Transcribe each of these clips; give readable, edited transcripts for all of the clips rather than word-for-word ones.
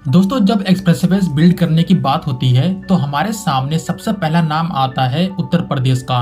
दोस्तों, जब expressways build करने की बात होती है तो हमारे सामने सबसे पहला नाम आता है उत्तर प्रदेश का।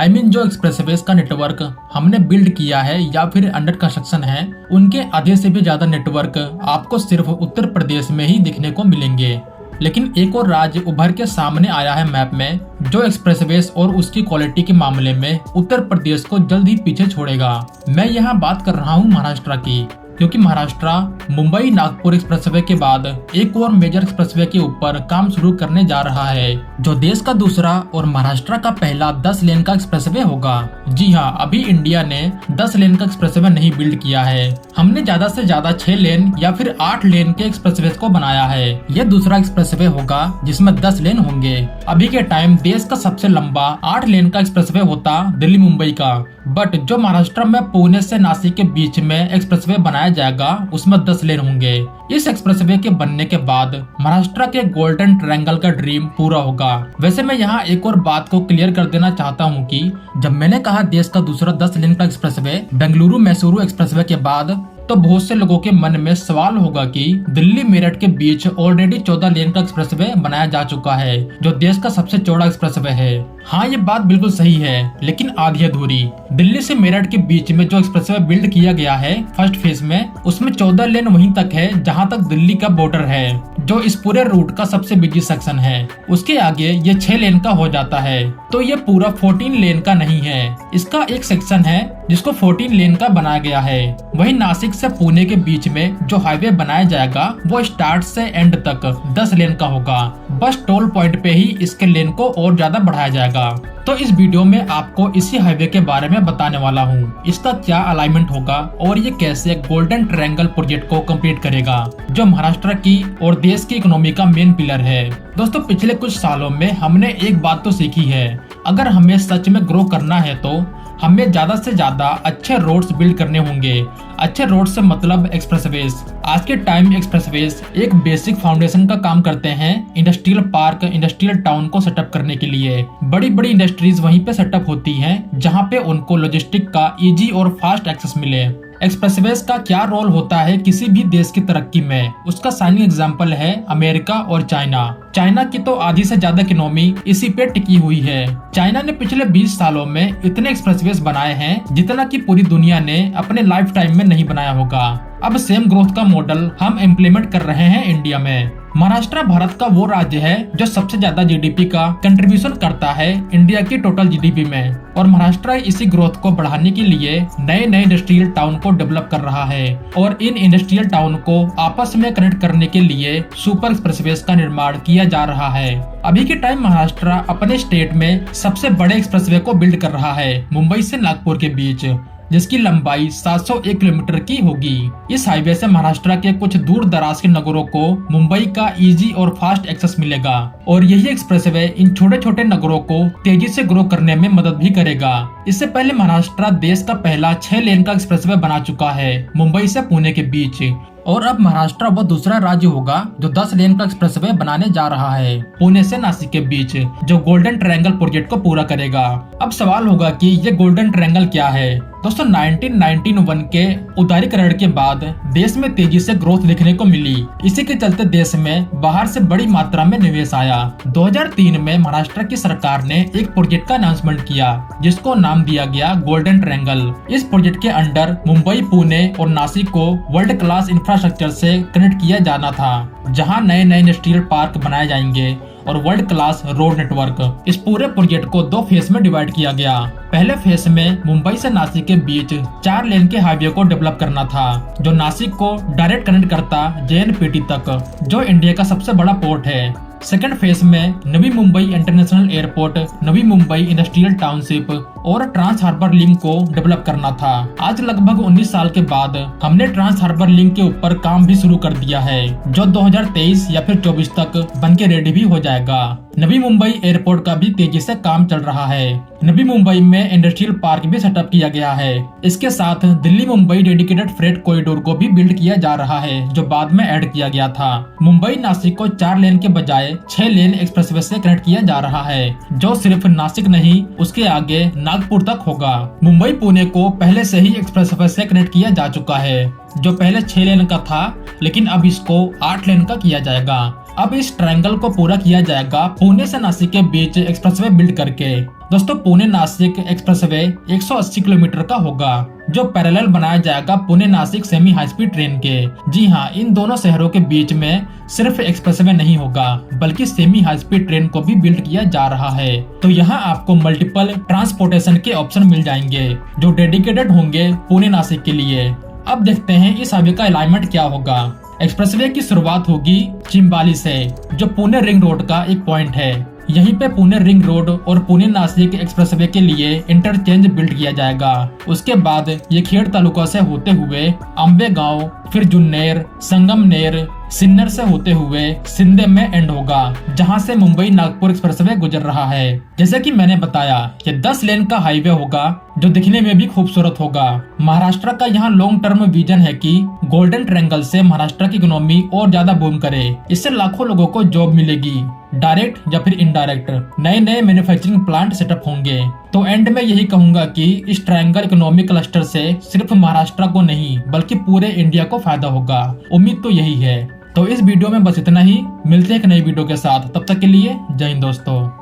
जो एक्सप्रेसवेज का नेटवर्क हमने बिल्ड किया है या फिर अंडर कंस्ट्रक्शन है, उनके आधे से भी ज्यादा नेटवर्क आपको सिर्फ उत्तर प्रदेश में ही दिखने को मिलेंगे। लेकिन एक और राज्य उभर के सामने आया है मैप में, जो एक्सप्रेसवेज और उसकी क्वालिटी के मामले में उत्तर प्रदेश को जल्द ही पीछे छोड़ेगा। मैं यहाँ बात कर रहा हूँ महाराष्ट्र की, क्योंकि महाराष्ट्र मुंबई नागपुर एक्सप्रेसवे के बाद एक और मेजर एक्सप्रेसवे के ऊपर काम शुरू करने जा रहा है, जो देश का दूसरा और महाराष्ट्र का पहला 10 लेन का एक्सप्रेसवे होगा। जी हाँ, अभी इंडिया ने 10 लेन का एक्सप्रेसवे नहीं बिल्ड किया है। हमने ज्यादा से ज्यादा 6 लेन या फिर 8 लेन के एक्सप्रेसवे को बनाया है। यह दूसरा एक्सप्रेसवे होगा जिसमें 10 लेन होंगे। अभी के टाइम देश का सबसे लंबा 8 लेन का एक्सप्रेसवे होता दिल्ली मुंबई का, बट जो महाराष्ट्र में पुणे से नासिक के बीच में एक्सप्रेसवे बनाया जाएगा उसमें 10 लेन होंगे। इस एक्सप्रेसवे के बनने के बाद महाराष्ट्र के गोल्डन ट्रायंगल का ड्रीम पूरा होगा। वैसे मैं यहाँ एक और बात को क्लियर कर देना चाहता हूँ कि जब मैंने कहा देश का दूसरा 10 लेन का एक्सप्रेसवे बेंगलुरु मैसूरू एक्सप्रेसवे के बाद, तो बहुत से लोगों के मन में सवाल होगा कि दिल्ली मेरठ के बीच ऑलरेडी 14 लेन का एक्सप्रेसवे बनाया जा चुका है, जो देश का सबसे चौड़ा एक्सप्रेसवे है। हाँ, ये बात बिल्कुल सही है, लेकिन आधी अधूरी। दिल्ली से मेरठ के बीच में जो एक्सप्रेसवे बिल्ड किया गया है फर्स्ट फेज में, उसमें 14 लेन वहीं तक है जहाँ तक दिल्ली का बॉर्डर है, जो इस पूरे रूट का सबसे बिजी सेक्शन है। उसके आगे ये 6 लेन का हो जाता है, तो ये पूरा 14 लेन का नहीं है। इसका एक सेक्शन है जिसको 14 लेन का बनाया गया है। वहीं नासिक से पुणे के बीच में जो हाईवे बनाया जाएगा वो स्टार्ट से एंड तक 10 लेन का होगा। बस टोल पॉइंट पे ही इसके लेन को और ज्यादा बढ़ाया जाएगा। तो इस वीडियो में आपको इसी हाईवे के बारे में बताने वाला हूँ, इसका क्या अलाइनमेंट होगा और ये कैसे गोल्डन ट्रायंगल प्रोजेक्ट को कंप्लीट करेगा, जो महाराष्ट्र की और देश की इकोनॉमी का मेन पिलर है। दोस्तों, पिछले कुछ सालों में हमने एक बात तो सीखी है, अगर हमें सच में ग्रो करना है तो हमें ज्यादा से ज्यादा अच्छे रोड्स बिल्ड करने होंगे। अच्छे रोड से मतलब एक्सप्रेसवेज। आज के टाइम एक्सप्रेसवेज एक बेसिक फाउंडेशन का काम करते हैं इंडस्ट्रियल पार्क, इंडस्ट्रियल टाउन को सेटअप करने के लिए। बड़ी बड़ी इंडस्ट्रीज वहीं पे सेटअप होती हैं, जहां पे उनको लॉजिस्टिक का इजी और फास्ट एक्सेस मिले। एक्सप्रेसवेज का क्या रोल होता है किसी भी देश की तरक्की में, उसका शाइनिंग एग्जांपल है अमेरिका और चाइना। चाइना की तो आधी से ज्यादा इकोनॉमी इसी पे टिकी हुई है। चाइना ने पिछले 20 सालों में इतने एक्सप्रेसवेज बनाए हैं जितना कि पूरी दुनिया ने अपने लाइफ टाइम में नहीं बनाया होगा। अब सेम ग्रोथ का मॉडल हम इम्प्लीमेंट कर रहे हैं इंडिया में। महाराष्ट्र भारत का वो राज्य है जो सबसे ज्यादा जीडीपी का कंट्रीब्यूशन करता है इंडिया की टोटल जीडीपी में, और महाराष्ट्र इसी ग्रोथ को बढ़ाने के लिए नए नए इंडस्ट्रियल टाउन को डेवलप कर रहा है, और इन इंडस्ट्रियल टाउन को आपस में कनेक्ट करने के लिए सुपर एक्सप्रेसवेज का निर्माण किया जा रहा है। अभी के टाइम महाराष्ट्र अपने स्टेट में सबसे बड़े एक्सप्रेसवे को बिल्ड कर रहा है मुंबई से नागपुर के बीच, जिसकी लंबाई 701 किलोमीटर की होगी। इस हाईवे से महाराष्ट्र के कुछ दूर दराज के नगरों को मुंबई का इजी और फास्ट एक्सेस मिलेगा, और यही एक्सप्रेसवे इन छोटे छोटे नगरों को तेजी से ग्रो करने में मदद भी करेगा। इससे पहले महाराष्ट्र देश का पहला 6 लेन का एक्सप्रेसवे बना चुका है मुंबई से पुणे के बीच, और अब महाराष्ट्र वो दूसरा राज्य होगा जो 10 लेन का एक्सप्रेसवे बनाने जा रहा है पुणे से नासिक के बीच, जो गोल्डन ट्रायंगल प्रोजेक्ट को पूरा करेगा। अब सवाल होगा कि ये गोल्डन ट्रायंगल क्या है। दोस्तों, 1991 के उदारीकरण के बाद देश में तेजी से ग्रोथ देखने को मिली। इसी के चलते देश में बाहर से बड़ी मात्रा में निवेश आया। 2003 में महाराष्ट्र की सरकार ने एक प्रोजेक्ट का अनाउंसमेंट किया जिसको नाम दिया गया गोल्डन ट्रायंगल। इस प्रोजेक्ट के अंडर मुंबई, पुणे और नासिक को वर्ल्ड क्लास इंफ्रास्ट्रक्चर से कनेक्ट किया जाना था, जहां नए नए इंडस्ट्रियल पार्क बनाए जाएंगे और वर्ल्ड क्लास रोड नेटवर्क। इस पूरे प्रोजेक्ट को 2 फेज में डिवाइड किया गया। पहले फेज में मुंबई से नासिक के बीच 4 लेन के हाईवे को डेवलप करना था, जो नासिक को डायरेक्ट कनेक्ट करता JNPT तक, जो इंडिया का सबसे बड़ा पोर्ट है। सेकंड फेज में Navi Mumbai international airport, Navi Mumbai industrial township और ट्रांस हार्बर लिंक को डेवलप करना था। आज लगभग 19 साल के बाद हमने ट्रांस हार्बर लिंक के ऊपर काम भी शुरू कर दिया है, जो 2023 या फिर 24 तक बनके रेडी भी हो जाएगा। नवी मुंबई एयरपोर्ट का भी तेजी से काम चल रहा है। नवी मुंबई में इंडस्ट्रियल पार्क भी सेटअप किया गया है। इसके साथ Delhi Mumbai dedicated freight corridor को भी बिल्ड किया जा रहा है, जो बाद में ऐड किया गया था। मुंबई नासिक को 4 लेन के बजाय 6 लेन एक्सप्रेसवे से कनेक्ट किया जा रहा है, जो सिर्फ नासिक नहीं उसके आगे नागपुर तक होगा। मुंबई पुणे को पहले से ही एक्सप्रेसवे से कनेक्ट किया जा चुका है, जो पहले 6 लेन का था, लेकिन अब इसको 8 लेन का किया जाएगा। अब इस ट्रायंगल को पूरा किया जाएगा पुणे से नासिक के बीच एक्सप्रेसवे बिल्ड करके। दोस्तों, पुणे नासिक एक्सप्रेसवे 180 किलोमीटर का होगा, जो पैरेलल बनाया जाएगा Pune Nashik semi high speed train के। जी हाँ, इन दोनों शहरों के बीच में सिर्फ एक्सप्रेसवे नहीं होगा, बल्कि सेमी हाई स्पीड ट्रेन को भी बिल्ड किया जा रहा है। तो यहाँ आपको मल्टीपल ट्रांसपोर्टेशन के ऑप्शन मिल जाएंगे, जो डेडिकेटेड होंगे पुणे नासिक के लिए। अब देखते हैं इस हाईवे का अलाइनमेंट क्या होगा। एक्सप्रेसवे की शुरुआत होगी चिंबाली से, जो पुणे रिंग रोड का एक पॉइंट है। यहीं पे पुणे रिंग रोड और पुणे नासिक एक्सप्रेसवे के लिए इंटरचेंज बिल्ड किया जाएगा। उसके बाद ये खेड़ तालुका से होते हुए अंबेगांव, फिर जुन्नेर, संगमनेर, सिन्नर से होते हुए सिंधे में एंड होगा, जहां से मुंबई नागपुर एक्सप्रेसवे गुजर रहा है। जैसे कि मैंने बताया, ये 10 लेन का हाईवे होगा, जो दिखने में भी खूबसूरत होगा। महाराष्ट्र का यहाँ लॉन्ग टर्म विजन है कि गोल्डन ट्रायंगल से महाराष्ट्र की इकोनॉमी और ज्यादा बूम करे। इससे लाखों लोगों को जॉब मिलेगी, डायरेक्ट या फिर इनडायरेक्ट। नए नए मैन्युफैक्चरिंग प्लांट सेटअप होंगे। तो एंड में यही कहूंगा कि इस ट्रायंगल इकोनॉमिक क्लस्टर से सिर्फ महाराष्ट्र को नहीं, बल्कि पूरे इंडिया को फायदा होगा। उम्मीद तो यही है। तो इस वीडियो में बस इतना ही। मिलते हैं एक नई वीडियो के साथ, तब तक के लिए जय हिंद दोस्तों।